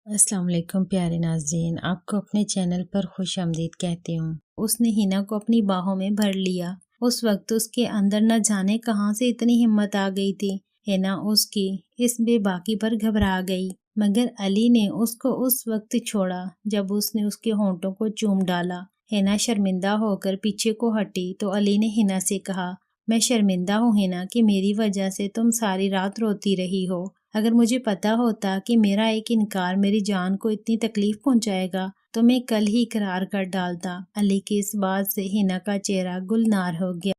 السلام علیکم پیارے ناظرین، آپ کو اپنے چینل پر خوش آمدید کہتی ہوں۔ اس نے ہینا کو اپنی باہوں میں بھر لیا۔ اس وقت اس کے اندر نہ جانے کہاں سے اتنی ہمت آ گئی تھی۔ ہینا اس کی اس بے باکی پر گھبرا گئی، مگر علی نے اس کو اس وقت چھوڑا جب اس نے اس کے ہونٹوں کو چوم ڈالا۔ ہینا شرمندہ ہو کر پیچھے کو ہٹی تو علی نے ہینا سے کہا، میں شرمندہ ہوں ہینا کہ میری وجہ سے تم ساری رات روتی رہی ہو۔ اگر مجھے پتا ہوتا کہ میرا ایک انکار میری جان کو اتنی تکلیف پہنچائے گا تو میں کل ہی اقرار کر ڈالتا۔ علی کی اس بات سے ہینا کا چہرہ گلنار ہو گیا۔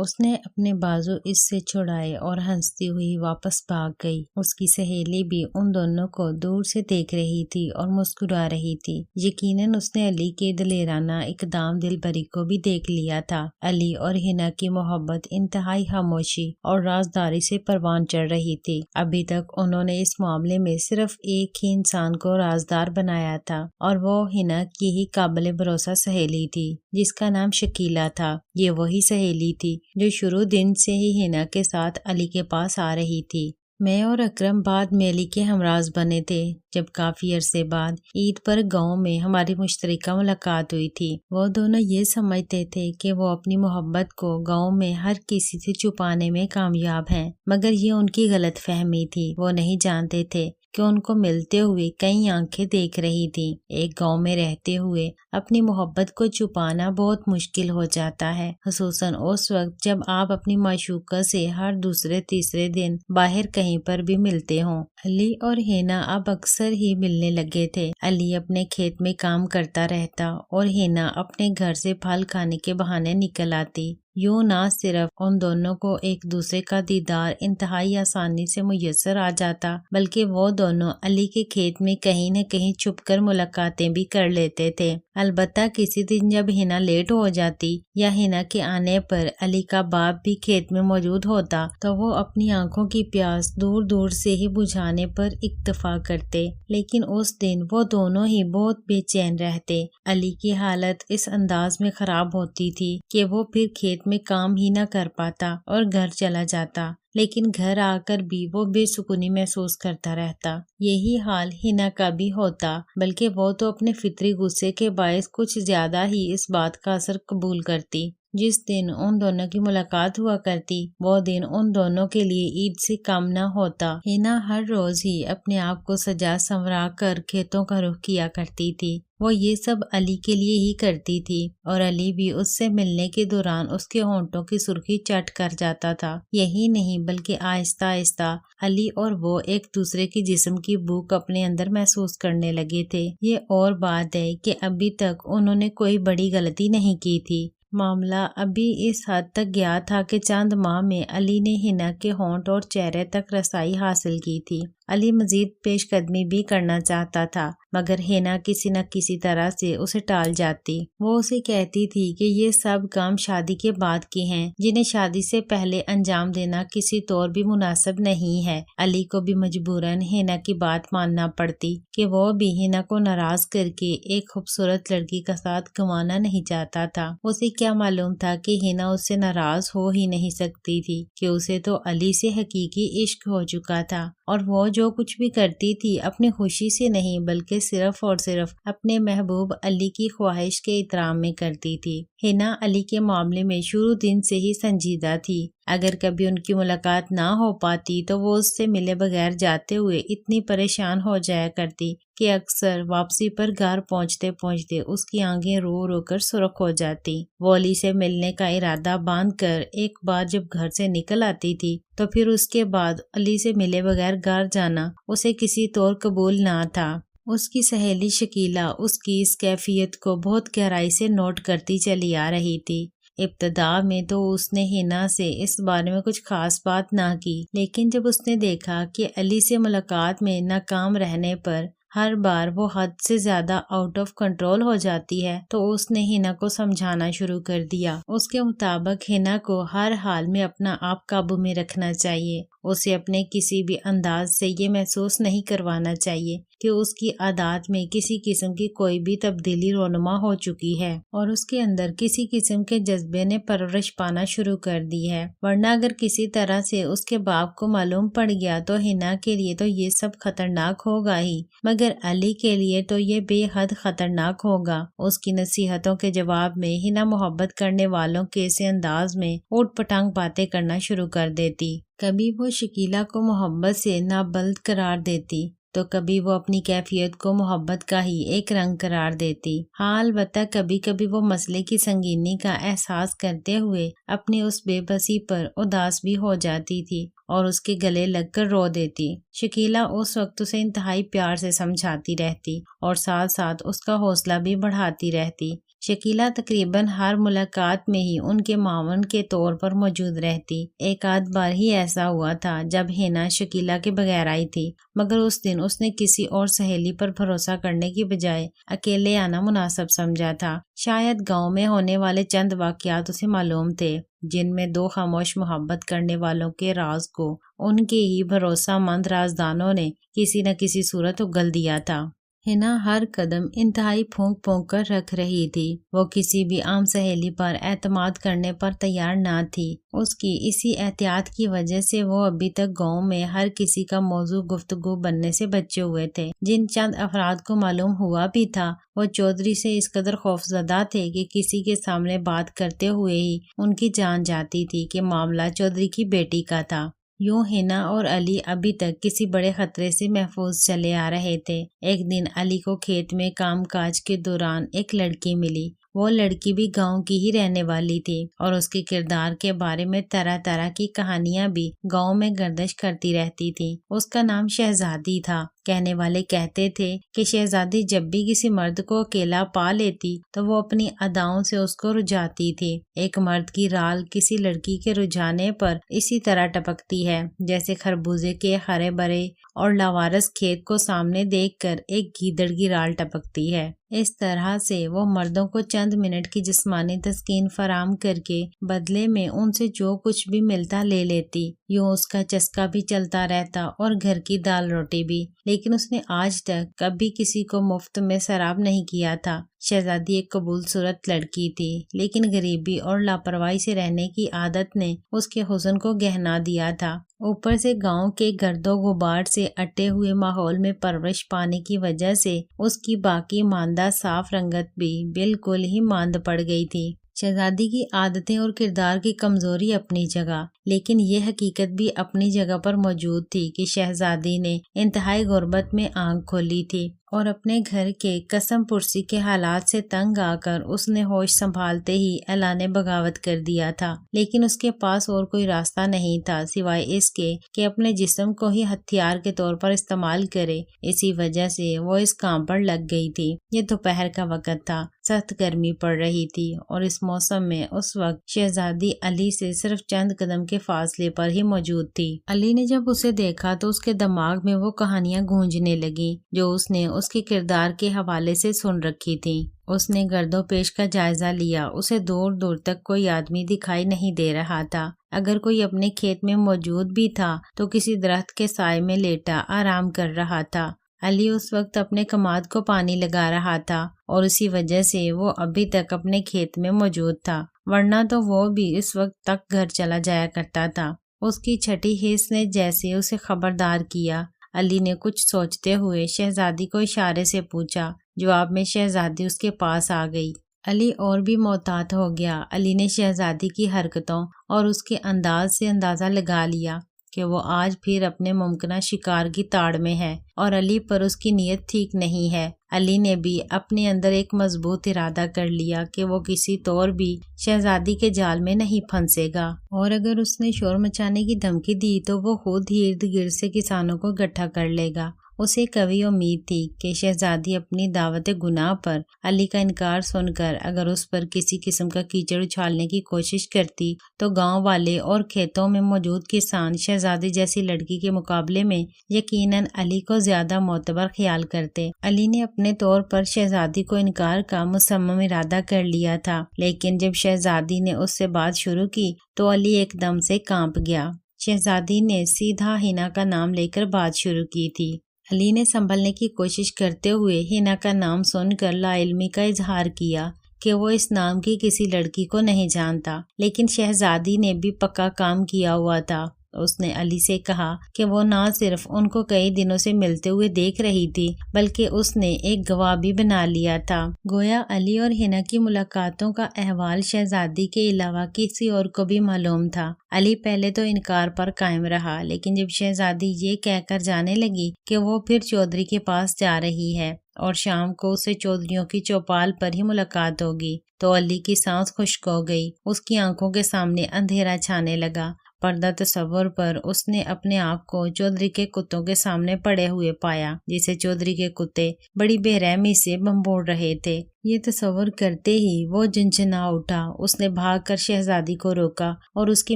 اس نے اپنے بازو اس سے چھڑائے اور ہنستی ہوئی واپس بھاگ گئی۔ اس کی سہیلی بھی ان دونوں کو دور سے دیکھ رہی تھی اور مسکرا رہی تھی۔ یقیناً اس نے علی کے دلیرانہ اقدام دل بری کو بھی دیکھ لیا تھا۔ علی اور ہینا کی محبت انتہائی خاموشی اور رازداری سے پروان چڑھ رہی تھی۔ ابھی تک انہوں نے اس معاملے میں صرف ایک ہی انسان کو رازدار بنایا تھا اور وہ ہینا کی ہی قابل بھروسہ سہیلی تھی جس کا نام شکیلہ تھا۔ یہ وہی سہیلی تھی جو شروع دن سے ہی ہینا کے ساتھ علی کے پاس آ رہی تھی۔ میں اور اکرم بعد میں علی کے ہمراز بنے تھے۔ جب کافی عرصے بعد عید پر گاؤں میں ہماری مشترکہ ملاقات ہوئی تھی، وہ دونوں یہ سمجھتے تھے کہ وہ اپنی محبت کو گاؤں میں ہر کسی سے چھپانے میں کامیاب ہیں، مگر یہ ان کی غلط فہمی تھی۔ وہ نہیں جانتے تھے کہ ان کو ملتے ہوئے کئی آنکھیں دیکھ رہی تھیں۔ ایک گاؤں میں رہتے ہوئے اپنی محبت کو چھپانا بہت مشکل ہو جاتا ہے، خصوصاً اس وقت جب آپ اپنی معشوقہ سے ہر دوسرے تیسرے دن باہر کہیں پر بھی ملتے ہوں۔ علی اور ہینا اب اکثر ہی ملنے لگے تھے۔ علی اپنے کھیت میں کام کرتا رہتا اور ہینا اپنے گھر سے پھل کھانے کے بہانے نکل آتی۔ یوں نہ صرف ان دونوں کو ایک دوسرے کا دیدار انتہائی آسانی سے میسر آ جاتا، بلکہ وہ دونوں علی کے کھیت میں کہیں نہ کہیں چھپ کر ملاقاتیں بھی کر لیتے تھے۔ البتہ کسی دن جب ہینا لیٹ ہو جاتی یا ہینا کے آنے پر علی کا باپ بھی کھیت میں موجود ہوتا تو وہ اپنی آنکھوں کی پیاس دور دور سے ہی بجھانے پر اکتفا کرتے، لیکن اس دن وہ دونوں ہی بہت بے چین رہتے۔ علی کی حالت اس انداز میں خراب ہوتی تھی کہ وہ پھر کھیت میں کام ہی نہ کر پاتا اور گھر چلا جاتا، لیکن گھر آ کر بھی وہ بے سکونی محسوس کرتا رہتا۔ یہی حال ہینا کا بھی ہوتا، بلکہ وہ تو اپنے فطری غصے کے باعث کچھ زیادہ ہی اس بات کا اثر قبول کرتی۔ جس دن ان دونوں کی ملاقات ہوا کرتی وہ دن ان دونوں کے لیے عید سے کم نہ ہوتا۔ ہینا ہر روز ہی اپنے آپ کو سجا سنورا کر کھیتوں کا رخ کیا کرتی تھی۔ وہ یہ سب علی کے لیے ہی کرتی تھی اور علی بھی اس سے ملنے کے دوران اس کے ہونٹوں کی سرخی چٹ کر جاتا تھا۔ یہی نہیں بلکہ آہستہ آہستہ علی اور وہ ایک دوسرے کی جسم کی بھوک اپنے اندر محسوس کرنے لگے تھے۔ یہ اور بات ہے کہ ابھی تک انہوں نے کوئی بڑی غلطی نہیں کی تھی۔ معاملہ ابھی اس حد تک گیا تھا کہ چند ماہ میں علی نے ہینا کے ہونٹ اور چہرے تک رسائی حاصل کی تھی۔ علی مزید پیش قدمی بھی کرنا چاہتا تھا، مگر ہینا کسی نہ کسی طرح سے اسے ٹال جاتی۔ وہ اسے کہتی تھی کہ یہ سب کام شادی کے بعد کے ہیں، جنہیں شادی سے پہلے انجام دینا کسی طور بھی مناسب نہیں ہے۔ علی کو بھی مجبوراً ہینا کی بات ماننا پڑتی کہ وہ بھی ہینا کو ناراض کر کے ایک خوبصورت لڑکی کا ساتھ گنوانا نہیں چاہتا تھا۔ اسے کیا معلوم تھا کہ ہینا اس سے ناراض ہو ہی نہیں سکتی تھی کہ اسے تو علی سے حقیقی عشق ہو چکا تھا، اور وہ جو کچھ بھی کرتی تھی اپنی خوشی سے نہیں بلکہ صرف اور صرف اپنے محبوب علی کی خواہش کے احترام میں کرتی تھی۔ ہینا علی کے معاملے میں شروع دن سے ہی سنجیدہ تھی۔ اگر کبھی ان کی ملاقات نہ ہو پاتی تو وہ اس سے ملے بغیر جاتے ہوئے اتنی پریشان ہو جایا کرتی کہ اکثر واپسی پر گھر پہنچتے پہنچتے اس کی آنکھیں رو رو کر سرخ ہو جاتی۔ وہ علی سے ملنے کا ارادہ باندھ کر ایک بار جب گھر سے نکل آتی تھی تو پھر اس کے بعد علی سے ملے بغیر گھر جانا اسے کسی طور قبول نہ تھا۔ اس کی سہیلی شکیلہ اس کی اس کیفیت کو بہت گہرائی سے نوٹ کرتی چلی آ رہی تھی۔ ابتدا میں تو اس نے ہینا سے اس بارے میں کچھ خاص بات نہ کی، لیکن جب اس نے دیکھا کہ علی سے ملاقات میں ناکام رہنے پر ہر بار وہ حد سے زیادہ آؤٹ آف کنٹرول ہو جاتی ہے تو اس نے ہینا کو سمجھانا شروع کر دیا۔ اس کے مطابق ہینا کو ہر حال میں اپنا آپ قابو میں رکھنا چاہیے۔ اسے اپنے کسی بھی انداز سے یہ محسوس نہیں کروانا چاہیے کہ اس کی عادات میں کسی قسم کی کوئی بھی تبدیلی رونما ہو چکی ہے اور اس کے اندر کسی قسم کے جذبے نے پرورش پانا شروع کر دی ہے، ورنہ اگر کسی طرح سے اس کے باپ کو معلوم پڑ گیا تو حنا کے لیے تو یہ سب خطرناک ہوگا ہی، مگر علی کے لیے تو یہ بے حد خطرناک ہوگا۔ اس کی نصیحتوں کے جواب میں حنا محبت کرنے والوں کے اس انداز میں اوٹ پٹانگ باتیں کرنا شروع کر دیتی۔ کبھی وہ شکیلہ کو محبت سے نابلد قرار دیتی تو کبھی وہ اپنی کیفیت کو محبت کا ہی ایک رنگ قرار دیتی۔ ہاں البتہ کبھی کبھی وہ مسئلے کی سنگینی کا احساس کرتے ہوئے اپنی اس بے بسی پر اداس بھی ہو جاتی تھی اور اس کے گلے لگ کر رو دیتی۔ شکیلہ اس وقت اسے انتہائی پیار سے سمجھاتی رہتی اور ساتھ ساتھ اس کا حوصلہ بھی بڑھاتی رہتی۔ شکیلہ تقریباً ہر ملاقات میں ہی ان کے معاون کے طور پر موجود رہتی۔ ایک آدھ بار ہی ایسا ہوا تھا جب حنا شکیلہ کے بغیر آئی تھی، مگر اس دن اس نے کسی اور سہیلی پر بھروسہ کرنے کی بجائے اکیلے آنا مناسب سمجھا تھا۔ شاید گاؤں میں ہونے والے چند واقعات اسے معلوم تھے جن میں دو خاموش محبت کرنے والوں کے راز کو ان کے ہی بھروسہ مند رازدانوں نے کسی نہ کسی صورت اگل دیا تھا۔ حنا ہر قدم انتہائی پھونک پھونک کر رکھ رہی تھی۔ وہ کسی بھی عام سہیلی پر اعتماد کرنے پر تیار نہ تھی۔ اس کی اسی احتیاط کی وجہ سے وہ ابھی تک گاؤں میں ہر کسی کا موضوع گفتگو بننے سے بچے ہوئے تھے۔ جن چند افراد کو معلوم ہوا بھی تھا وہ چودھری سے اس قدر خوفزدہ تھے کہ کسی کے سامنے بات کرتے ہوئے ہی ان کی جان جاتی تھی کہ معاملہ چودھری کی بیٹی کا تھا۔ یوں حنا اور علی ابھی تک کسی بڑے خطرے سے محفوظ چلے آ رہے تھے۔ ایک دن علی کو کھیت میں کام کاج کے دوران ایک لڑکی ملی۔ وہ لڑکی بھی گاؤں کی ہی رہنے والی تھی اور اس کے کردار کے بارے میں طرح طرح کی کہانیاں بھی گاؤں میں گردش کرتی رہتی تھی۔ اس کا نام شہزادی تھا۔ کہنے والے کہتے تھے کہ شہزادی جب بھی کسی مرد کو اکیلا پا لیتی تو وہ اپنی اداؤں سے اس کو رجھاتی تھی۔ ایک مرد کی رال کسی لڑکی کے رجھانے پر اسی طرح ٹپکتی ہے جیسے خربوزے کے ہرے بھرے اور لاوارث کھیت کو سامنے دیکھ کر ایک گیدڑ کی رال ٹپکتی ہے۔ اس طرح سے وہ مردوں کو چند منٹ کی جسمانی تسکین فراہم کر کے بدلے میں ان سے جو کچھ بھی ملتا لے لیتی۔ یوں اس کا چسکا بھی چلتا رہتا اور گھر کی دال روٹی بھی، لیکن اس نے آج تک کبھی کسی کو مفت میں سراب نہیں کیا تھا۔ شہزادی ایک قبول صورت لڑکی تھی، لیکن غریبی اور لاپرواہی سے رہنے کی عادت نے اس کے حسن کو گہنا دیا تھا۔ اوپر سے گاؤں کے گرد و غبار سے اٹے ہوئے ماحول میں پرورش پانے کی وجہ سے اس کی باقی ماندہ صاف رنگت بھی بالکل ہی ماند پڑ گئی تھی۔ شہزادی کی عادتیں اور کردار کی کمزوری اپنی جگہ، لیکن یہ حقیقت بھی اپنی جگہ پر موجود تھی کہ شہزادی نے انتہائی غربت میں آنکھ کھولی تھی اور اپنے گھر کے قسم پرسی کے حالات سے تنگ آ کر اس نے ہوش سنبھالتے ہی اعلان بغاوت کر دیا تھا۔ لیکن اس کے پاس اور کوئی راستہ نہیں تھا سوائے اس کے کہ اپنے جسم کو ہی ہتھیار کے طور پر استعمال کرے۔ اسی وجہ سے وہ اس کام پر لگ گئی تھی۔ یہ دوپہر کا وقت تھا، سخت گرمی پڑ رہی تھی اور اس موسم میں اس وقت شہزادی علی سے صرف چند قدم کے فاصلے پر ہی موجود تھی۔ علی نے جب اسے دیکھا تو اس کے دماغ میں وہ کہانیاں گونجنے لگیں جو اس نے اس کے کردار کے حوالے سے سن رکھی تھیں۔ اس نے گرد و پیش کا جائزہ لیا۔ اسے دور دور تک کوئی آدمی دکھائی نہیں دے رہا تھا۔ اگر کوئی اپنے کھیت میں موجود بھی تھا تو کسی درخت کے سائے میں لیٹا آرام کر رہا تھا۔ علی اس وقت اپنے کماد کو پانی لگا رہا تھا اور اسی وجہ سے وہ ابھی تک اپنے کھیت میں موجود تھا، ورنہ تو وہ بھی اس وقت تک گھر چلا جایا کرتا تھا۔ اس کی چھٹی حس نے جیسے اسے خبردار کیا۔ علی نے کچھ سوچتے ہوئے شہزادی کو اشارے سے پوچھا۔ جواب میں شہزادی اس کے پاس آ گئی۔ علی اور بھی محتاط ہو گیا۔ علی نے شہزادی کی حرکتوں اور اس کے انداز سے اندازہ لگا لیا کہ وہ آج پھر اپنے ممکنہ شکار کی تاڑ میں ہے اور علی پر اس کی نیت ٹھیک نہیں ہے۔ علی نے بھی اپنے اندر ایک مضبوط ارادہ کر لیا کہ وہ کسی طور بھی شہزادی کے جال میں نہیں پھنسے گا، اور اگر اس نے شور مچانے کی دھمکی دی تو وہ خود ہی ارد گرد سے کسانوں کو اکٹھا کر لے گا۔ اسے کبھی امید تھی کہ شہزادی اپنی دعوت گناہ پر علی کا انکار سن کر اگر اس پر کسی قسم کا کیچڑ اچھالنے کی کوشش کرتی تو گاؤں والے اور کھیتوں میں موجود کسان شہزادی جیسی لڑکی کے مقابلے میں یقیناً علی کو زیادہ معتبر خیال کرتے۔ علی نے اپنے طور پر شہزادی کو انکار کا مصمم ارادہ کر لیا تھا، لیکن جب شہزادی نے اس سے بات شروع کی تو علی ایک دم سے کانپ گیا۔ شہزادی نے سیدھا ہینا کا نام لے کر بات شروع کی تھی۔ علی نے سنبھلنے کی کوشش کرتے ہوئے ہینا کا نام سن کر لا علمی کا اظہار کیا کہ وہ اس نام کی کسی لڑکی کو نہیں جانتا، لیکن شہزادی نے بھی پکا کام کیا ہوا تھا۔ اس نے علی سے کہا کہ وہ نہ صرف ان کو کئی دنوں سے ملتے ہوئے دیکھ رہی تھی بلکہ اس نے ایک گواہ بھی بنا لیا تھا۔ گویا علی اور ہینا کی ملاقاتوں کا احوال شہزادی کے علاوہ کسی اور کو بھی معلوم تھا۔ علی پہلے تو انکار پر قائم رہا، لیکن جب شہزادی یہ کہہ کر جانے لگی کہ وہ پھر چودھری کے پاس جا رہی ہے اور شام کو اسے چودھریوں کی چوپال پر ہی ملاقات ہوگی، تو علی کی سانس خشک ہو گئی۔ اس کی آنکھوں کے سامنے اندھیرا چھانے لگا۔ پردہ تصور پر اس نے اپنے آپ کو چودھری کے کتوں کے سامنے پڑے ہوئے پایا، جسے چودھری کے کتے بڑی بے رحمی سے بھنبوڑ رہے تھے۔ یہ تصور کرتے ہی وہ جھنجھنا اٹھا۔ اس نے بھاگ کر شہزادی کو روکا اور اس کی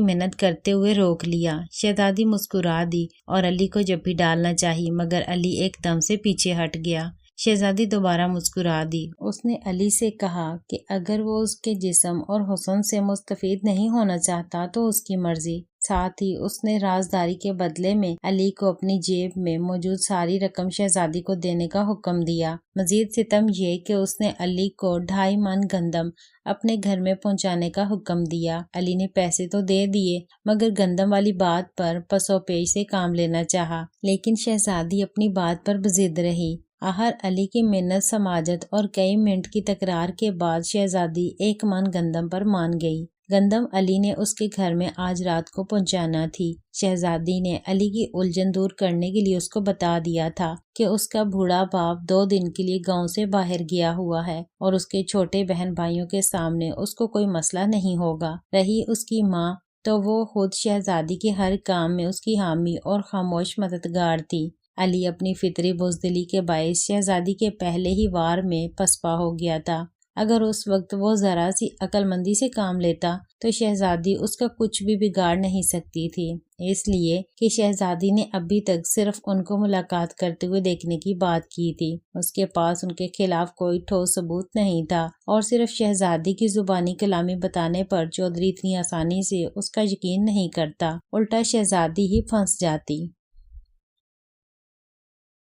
منت کرتے ہوئے روک لیا۔ شہزادی مسکرا دی اور علی کو جپھی ڈالنا چاہی، مگر علی ایک دم سے پیچھے ہٹ گیا۔ شہزادی دوبارہ مسکرا دی۔ اس نے علی سے کہا کہ اگر وہ اس کے جسم اور حسن سے مستفید نہیں ہونا چاہتا تو اس کی مرضی۔ ساتھ ہی اس نے رازداری کے بدلے میں علی کو اپنی جیب میں موجود ساری رقم شہزادی کو دینے کا حکم دیا۔ مزید ستم یہ کہ اس نے علی کو 2.5 من گندم اپنے گھر میں پہنچانے کا حکم دیا۔ علی نے پیسے تو دے دیے، مگر گندم والی بات پر پسو پیش سے کام لینا چاہا، لیکن شہزادی اپنی بات پر بضد رہی۔ آخر علی کی منت سماجت اور کئی منٹ کی تکرار کے بعد شہزادی 1 من گندم پر مان گئی۔ گندم علی نے اس کے گھر میں آج رات کو پہنچانا تھی۔ شہزادی نے علی کی الجھن دور کرنے کے لیے اس کو بتا دیا تھا کہ اس کا بوڑھا باپ 2 دن کے لیے گاؤں سے باہر گیا ہوا ہے اور اس کے چھوٹے بہن بھائیوں کے سامنے اس کو کوئی مسئلہ نہیں ہوگا۔ رہی اس کی ماں تو وہ خود شہزادی کے ہر کام میں اس کی حامی اور خاموش مددگار تھی۔ علی اپنی فطری بزدلی کے باعث شہزادی کے پہلے ہی وار میں پسپا ہو گیا تھا۔ اگر اس وقت وہ ذرا سی عقل مندی سے کام لیتا تو شہزادی اس کا کچھ بھی بگاڑ نہیں سکتی تھی، اس لیے کہ شہزادی نے ابھی تک صرف ان کو ملاقات کرتے ہوئے دیکھنے کی بات کی تھی۔ اس کے پاس ان کے خلاف کوئی ٹھوس ثبوت نہیں تھا اور صرف شہزادی کی زبانی کلامی بتانے پر چودھری اتنی آسانی سے اس کا یقین نہیں کرتا، الٹا شہزادی ہی پھنس جاتی۔